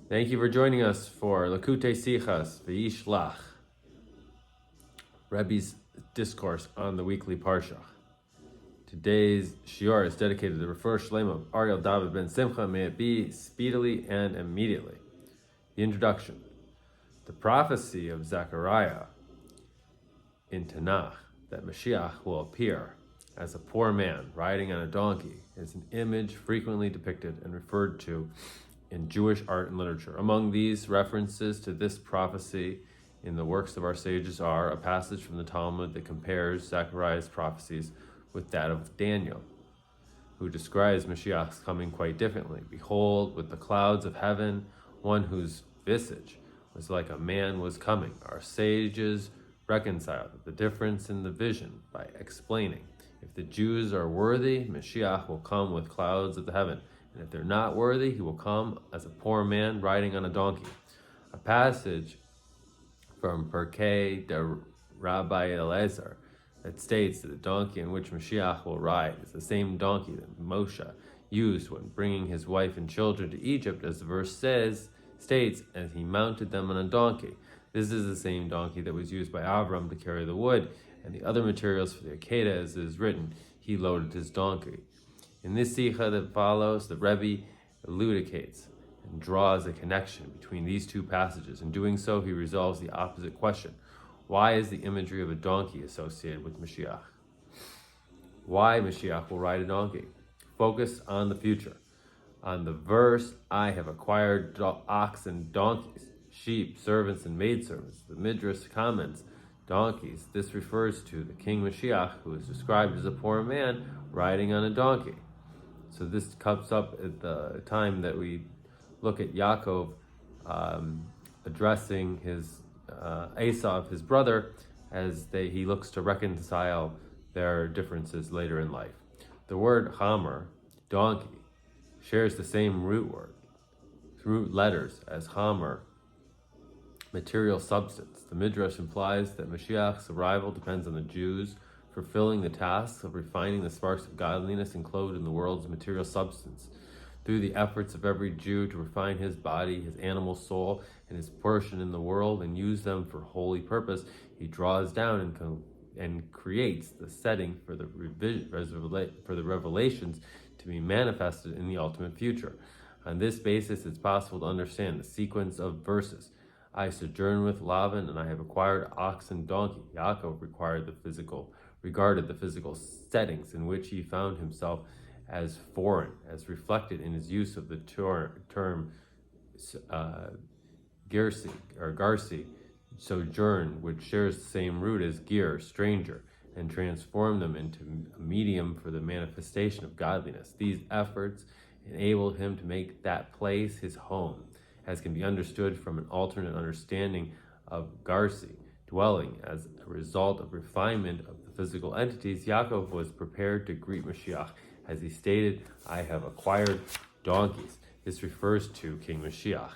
Thank you for joining us for Likkutei Sichos, Vayishlach, Rebbe's discourse on the weekly Parshas. Today's shiur is dedicated to the Refura Shelema of Ariel David ben Simcha. May it be speedily and immediately. The introduction. The prophecy of Zechariah in Tanakh that Mashiach will appear as a poor man riding on a donkey is an image frequently depicted and referred to in Jewish art and literature. Among these references to this prophecy in the works of our sages are a passage from the Talmud that compares Zechariah's prophecies with that of Daniel, who describes Mashiach's coming quite differently. Behold, with the clouds of heaven, one whose visage was like a man was coming. Our sages reconciled the difference in the vision by explaining, if the Jews are worthy, Mashiach will come with clouds of the heaven. And if they're not worthy, he will come as a poor man riding on a donkey. A passage from Pirkei de Rabbi Elazar that states that the donkey in which Mashiach will ride is the same donkey that Moshe used when bringing his wife and children to Egypt, as the verse states, as he mounted them on a donkey. This is the same donkey that was used by Avram to carry the wood and the other materials for the Akedah, as it is written, he loaded his donkey. In this Sikha that follows, the Rebbe elucidates and draws a connection between these two passages. In doing so, he resolves the opposite question. Why is the imagery of a donkey associated with Mashiach? Why Mashiach will ride a donkey? Focus on the future. On the verse, I have acquired oxen, donkeys, sheep, servants, and maidservants. The Midrash comments, donkeys. This refers to the King Mashiach, who is described as a poor man riding on a donkey. So this comes up at the time that we look at Yaakov addressing his Esav, his brother, as he looks to reconcile their differences later in life. The word Hamer, donkey, shares the same root letters as Hamer, material substance. The Midrash implies that Mashiach's arrival depends on the Jews fulfilling the tasks of refining the sparks of godliness enclosed in the world's material substance. Through the efforts of every Jew to refine his body, his animal soul, and his portion in the world and use them for holy purpose, he draws down and creates the setting for the revelations to be manifested in the ultimate future. On this basis, it's possible to understand the sequence of verses. I sojourn with Laban, and I have acquired ox and donkey. Yaakov regarded the physical settings in which he found himself as foreign, as reflected in his use of the term Garsi, sojourn, which shares the same root as gir, stranger, and transformed them into a medium for the manifestation of godliness. These efforts enabled him to make that place his home, as can be understood from an alternate understanding of Garsi, dwelling. As a result of refinement of the physical entities, Yaakov was prepared to greet Mashiach, as he stated, I have acquired donkeys. This refers to King Mashiach.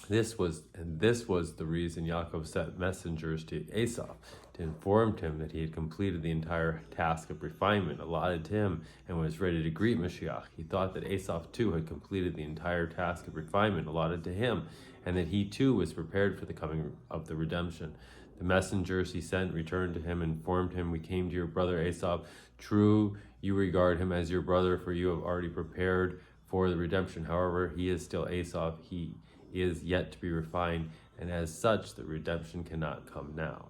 This was the reason Yaakov sent messengers to Esav to inform him that he had completed the entire task of refinement allotted to him and was ready to greet Mashiach. He thought that Esav too had completed the entire task of refinement allotted to him, and that he too was prepared for the coming of the redemption. The messengers he sent returned to him and informed him, we came to your brother Esav. True, you regard him as your brother, for you have already prepared for the redemption. However, he is still Esav. He is yet to be refined, and as such, the redemption cannot come now.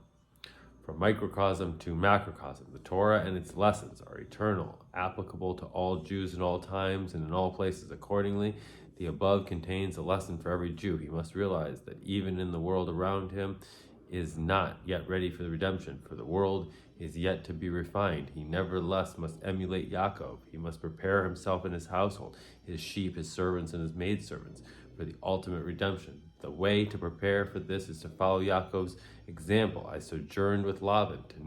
From microcosm to macrocosm, the Torah and its lessons are eternal, applicable to all Jews in all times and in all places. Accordingly, the above contains a lesson for every Jew. He must realize that even in the world around him is not yet ready for the redemption, for the world is yet to be refined. He nevertheless must emulate Yaakov. He must prepare himself and his household, his sheep, his servants, and his maidservants for the ultimate redemption. The way to prepare for this is to follow Yaakov's example. I sojourned with Laban to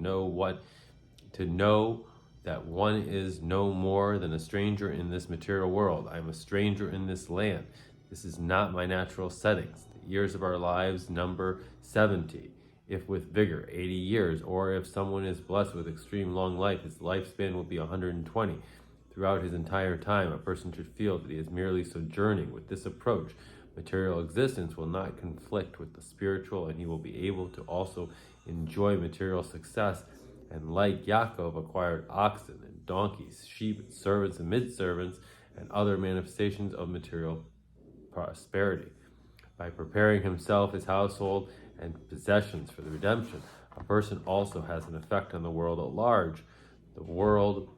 know that one is no more than a stranger in this material world. I am a stranger in this land. This is not my natural settings. The years of our lives number 70, if with vigor, 80 years, or if someone is blessed with extreme long life, his lifespan will be 120. Throughout his entire time, a person should feel that he is merely sojourning. With this approach, material existence will not conflict with the spiritual, and he will be able to also enjoy material success, and like Yaakov acquired oxen and donkeys, sheep, servants and maidservants, and other manifestations of material prosperity. By preparing himself, his household, and possessions for the redemption, a person also has an effect on the world at large. The world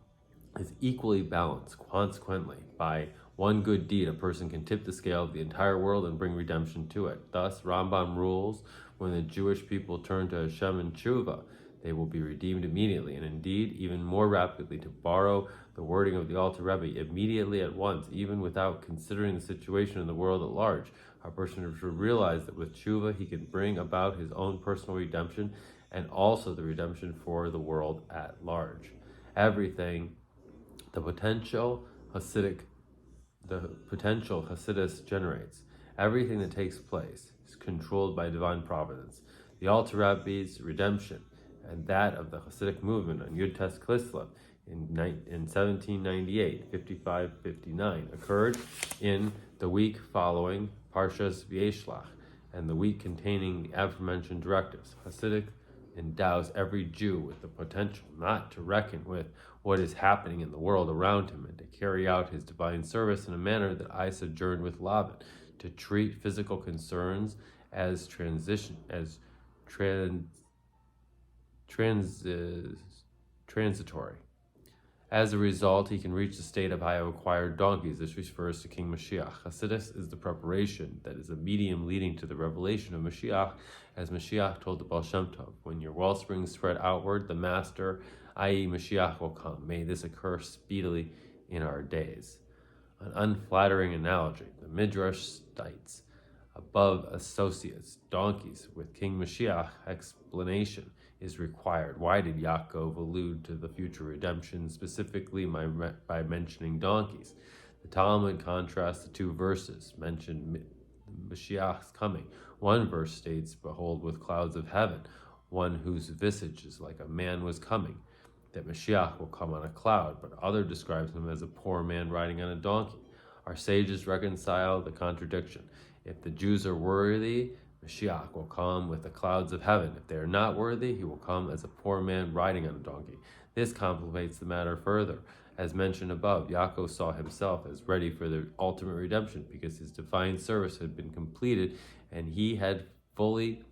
is equally balanced. Consequently, by one good deed, a person can tip the scale of the entire world and bring redemption to it. Thus, Rambam rules, when the Jewish people turn to Hashem in tshuva, they will be redeemed immediately, and indeed even more rapidly. To borrow the wording of the Alter Rebbe, immediately at once, even without considering the situation in the world at large. A person should realize that with tshuva he can bring about his own personal redemption and also the redemption for the world at large. Everything the potential Hasidus generates, everything that takes place is controlled by divine providence. The Alter Rebbe's redemption and that of the Hasidic movement on Yud Tes Kislev in 1798, 55-59, occurred in the week following Parshas Vayishlach and the week containing the aforementioned directives. Hasidic endows every Jew with the potential not to reckon with what is happening in the world around him and to carry out his divine service in a manner that I sojourned with Laban, to treat physical concerns as transitory. As a result, he can reach the state of I have acquired donkeys. This refers to King Mashiach. Hasidus is the preparation that is a medium leading to the revelation of Mashiach, as Mashiach told the Baal Shem Tov, when your wellspring spread outward, the Master, i.e. Mashiach, will come. May this occur speedily in our days. An unflattering analogy. The Midrash states, above associates, donkeys, with King Mashiach. Explanation is required. Why did Yaakov allude to the future redemption specifically by mentioning donkeys? The Talmud contrasts the two verses, mentioned Mashiach's coming. One verse states, behold, with clouds of heaven, one whose visage is like a man was coming, that Mashiach will come on a cloud, but other describes him as a poor man riding on a donkey. Our sages reconcile the contradiction. If the Jews are worthy, Mashiach will come with the clouds of heaven. If they are not worthy, he will come as a poor man riding on a donkey. This complicates the matter further. As mentioned above, Yaakov saw himself as ready for the ultimate redemption because his divine service had been completed and he had fully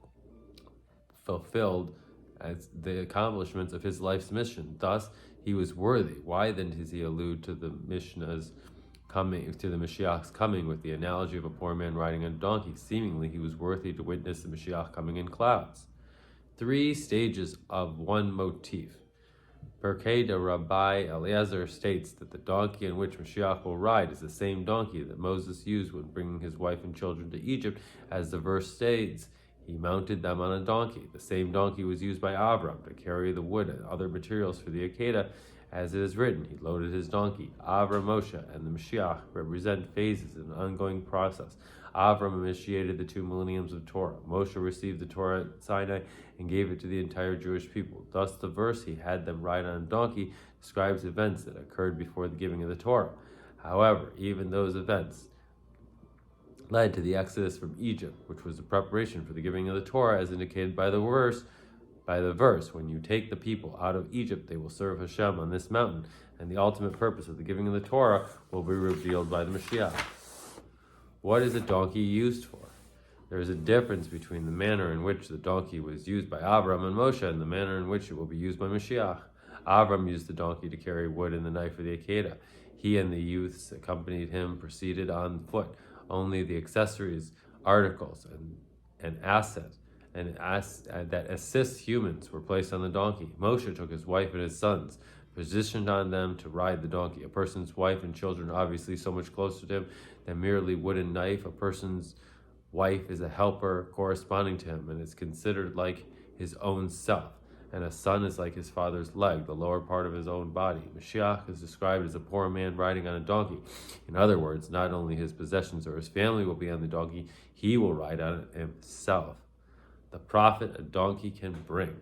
fulfilled as the accomplishments of his life's mission. Thus, he was worthy. Why then does he allude to the Mishnah's coming, to the Mashiach's coming, with the analogy of a poor man riding on a donkey? Seemingly, he was worthy to witness the Mashiach coming in clouds. 3 stages of one motif. Pirkei de Rabbi Eliezer states that the donkey on which Mashiach will ride is the same donkey that Moses used when bringing his wife and children to Egypt. As the verse states, he mounted them on a donkey. The same donkey was used by Avram to carry the wood and other materials for the Akedah. As it is written, he loaded his donkey. Avram, Moshe, and the Mashiach represent phases in an ongoing process. Avram initiated the 2 millenniums of Torah. Moshe received the Torah at Sinai and gave it to the entire Jewish people. Thus, the verse, he had them ride on a donkey, describes events that occurred before the giving of the Torah. However, even those events led to the exodus from Egypt, which was the preparation for the giving of the Torah, as indicated by the verse, when you take the people out of Egypt, they will serve Hashem on this mountain, and the ultimate purpose of the giving of the Torah will be revealed by the Mashiach. What is a donkey used for? There is a difference between the manner in which the donkey was used by Avram and Moshe and the manner in which it will be used by Mashiach. Avram used the donkey to carry wood and the knife for the Akedah. He and the youths accompanied him proceeded on foot. Only the accessories, articles, and assets that assist humans were placed on the donkey. Moshe took his wife and his sons, positioned on them to ride the donkey. A person's wife and children are obviously so much closer to him than merely wood and knife. A person's wife is a helper corresponding to him and is considered like his own self. And a son is like his father's leg, the lower part of his own body. Mashiach is described as a poor man riding on a donkey. In other words, not only his possessions or his family will be on the donkey, he will ride on it himself. The profit a donkey can bring.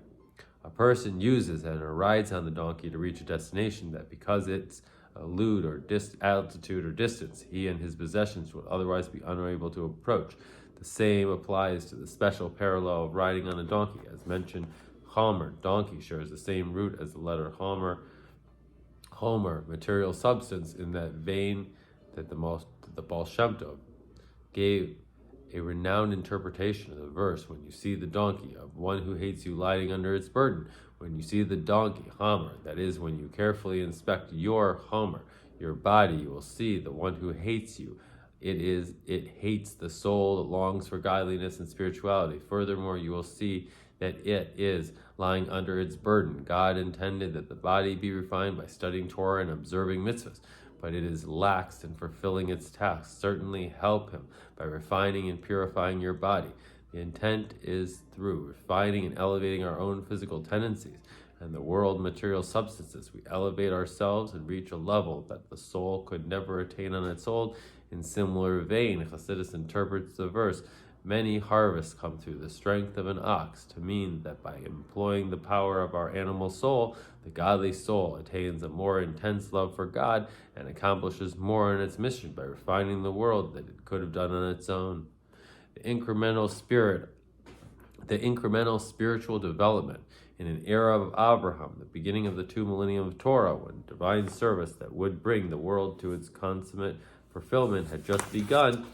A person uses and rides on the donkey to reach a destination that, because it's elude or altitude or distance he and his possessions would otherwise be unable to approach. The same applies to the special parallel of riding on a donkey. As mentioned, Homer, donkey, shares the same root as the letter Homer, material substance, in that vein that the Baal Shem Tov gave a renowned interpretation of the verse, when you see the donkey of one who hates you lying under its burden. When you see the donkey, Homer, that is, when you carefully inspect your Homer, your body, you will see the one who hates you. It hates the soul that longs for godliness and spirituality. Furthermore, you will see that it is lying under its burden. God intended that the body be refined by studying Torah and observing mitzvahs, but it is lax in fulfilling its tasks. Certainly help him by refining and purifying your body. The intent is through refining and elevating our own physical tendencies and the world material substances, we elevate ourselves and reach a level that the soul could never attain on its own. In similar vein, Chassidus interprets the verse, many harvests come through the strength of an ox, to mean that by employing the power of our animal soul, the godly soul attains a more intense love for God and accomplishes more in its mission by refining the world than it could have done on its own. The incremental spiritual development in an era of Abraham, the beginning of the 2 millennium of Torah, when divine service that would bring the world to its consummate fulfillment had just begun,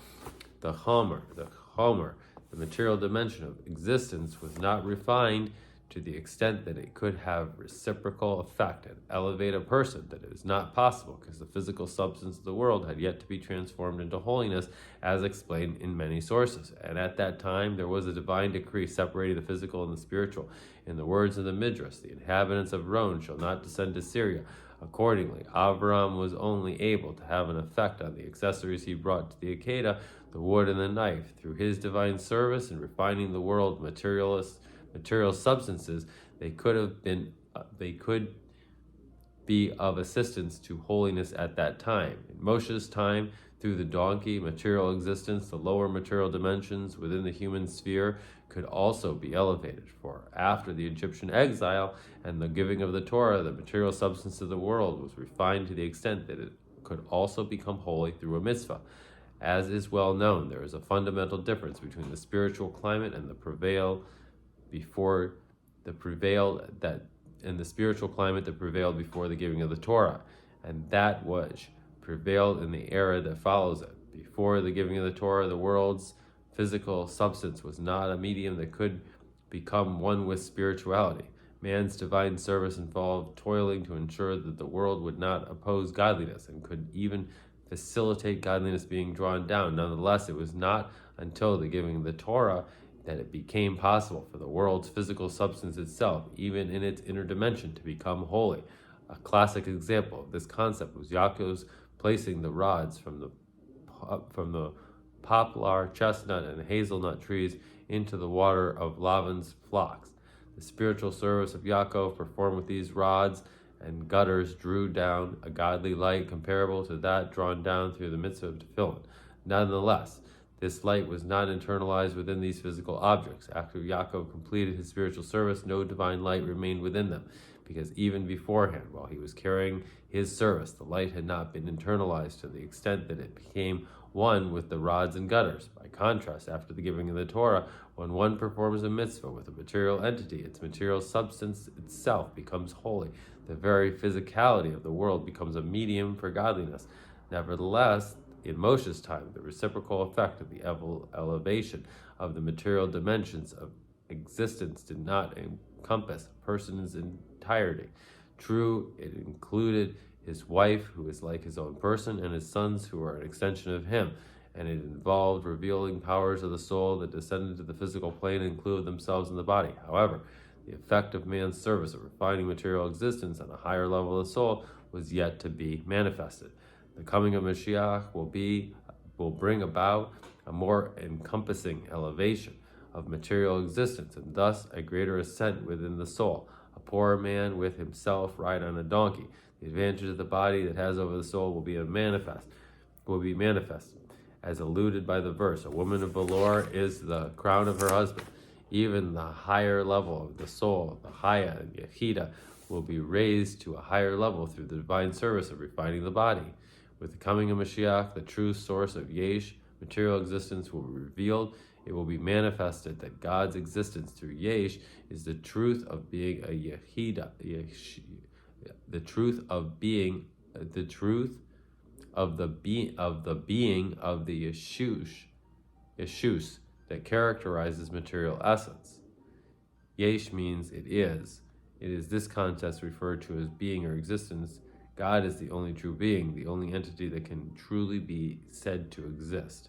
the Homer, the material dimension of existence, was not refined to the extent that it could have reciprocal effect and elevate a person, that it was not possible because the physical substance of the world had yet to be transformed into holiness, as explained in many sources. And at that time, there was a divine decree separating the physical and the spiritual. In the words of the Midrash, the inhabitants of Ron shall not descend to Syria. Accordingly, Avram was only able to have an effect on the accessories he brought to the Akedah, the wood and the knife. Through his divine service in refining the world material substances, they could be of assistance to holiness at that time. In Moshe's time, through the donkey, material existence, the lower material dimensions within the human sphere could also be elevated. For after the Egyptian exile and the giving of the Torah, the material substance of the world was refined to the extent that it could also become holy through a mitzvah. As is well known, there is a fundamental difference between the spiritual climate and the spiritual climate that prevailed before the giving of the Torah, and that which prevailed in the era that follows it. Before the giving of the Torah, the world's physical substance was not a medium that could become one with spirituality. Man's divine service involved toiling to ensure that the world would not oppose godliness and could even facilitate godliness being drawn down. Nonetheless, it was not until the giving of the Torah that it became possible for the world's physical substance itself, even in its inner dimension, to become holy. A classic example of this concept was Yaakov's placing the rods from the poplar, chestnut, and hazelnut trees into the water of Lavan's flocks. The spiritual service of Yaakov performed with these rods and gutters drew down a godly light comparable to that drawn down through the mitzvah of tefillin. Nonetheless, this light was not internalized within these physical objects. After Yaakov completed his spiritual service, no divine light remained within them, because even beforehand, while he was carrying his service, the light had not been internalized to the extent that it became one with the rods and gutters. By contrast, after the giving of the Torah, when one performs a mitzvah with a material entity, its material substance itself becomes holy. The very physicality of the world becomes a medium for godliness. Nevertheless, in Moshe's time, the reciprocal effect of the elevation of the material dimensions of existence did not encompass a person's entirety. True, it included his wife, who is like his own person, and his sons, who are an extension of him, and it involved revealing powers of the soul that descended to the physical plane and included themselves in the body. However, the effect of man's service of refining material existence on a higher level of the soul was yet to be manifested. The coming of Mashiach will bring about a more encompassing elevation of material existence, and thus a greater ascent within the soul. A poor man with himself ride on a donkey. The advantage of the body that has over the soul will be manifest, as alluded by the verse. A woman of valor is the crown of her husband. Even the higher level of the soul, the Chaya and Yechida, will be raised to a higher level through the divine service of refining the body. With the coming of Mashiach, the true source of Yesh, material existence, will be revealed. It will be manifested that God's existence through Yesh is the truth of being a Yehida, the truth of being, the truth of the being of the Yeshus that characterizes material essence. Yesh means it is. It is this concept referred to as being or existence. God is the only true being, the only entity that can truly be said to exist.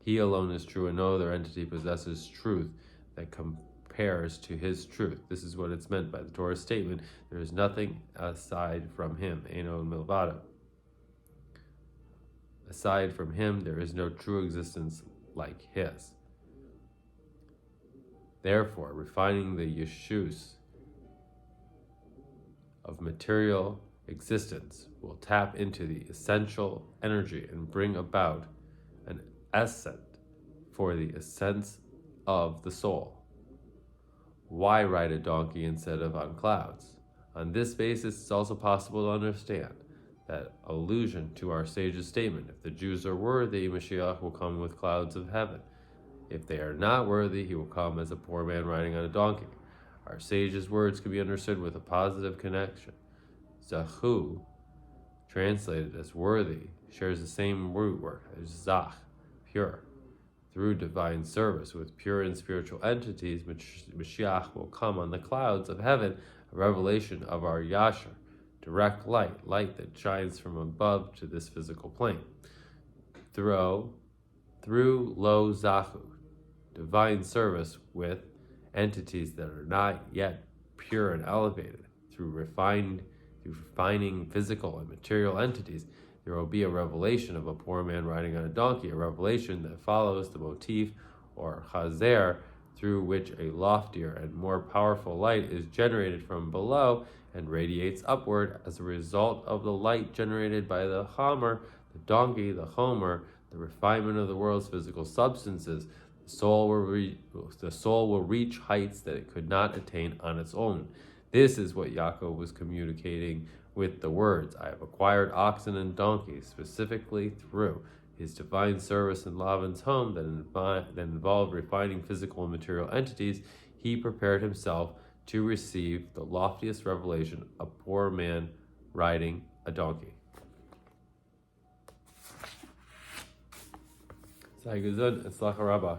He alone is true, and no other entity possesses truth that compares to his truth. This is what it's meant by the Torah's statement, there is nothing aside from him, Eino Milvado. Aside from him, there is no true existence like his. Therefore, refining the Yeshus of material existence will tap into the essential energy and bring about an ascent for the ascent of the soul. Why ride a donkey instead of on clouds? On this basis, it's also possible to understand that allusion to our sage's statement, if the Jews are worthy, Mashiach will come with clouds of heaven. If they are not worthy, he will come as a poor man riding on a donkey. Our sage's words can be understood with a positive connection. Zahu, translated as worthy, shares the same root word as zach, pure. Through divine service with pure and spiritual entities, Mashiach will come on the clouds of heaven, a revelation of our Yasher, direct light that shines from above to this physical plane. Through lo zahu, divine service with entities that are not yet pure and elevated, through refining physical and material entities, there will be a revelation of a poor man riding on a donkey, a revelation that follows the motif or chazer, through which a loftier and more powerful light is generated from below and radiates upward as a result of the light generated by the Hamer, the donkey, the Homer, the refinement of the world's physical substances. The soul will reach heights that it could not attain on its own. This is what Yaakov was communicating with the words, I have acquired oxen and donkeys, specifically through his divine service in Lavan's home that involved refining physical and material entities. He prepared himself to receive the loftiest revelation, a poor man riding a donkey. Sei gesund, Etzlacha Rabbah.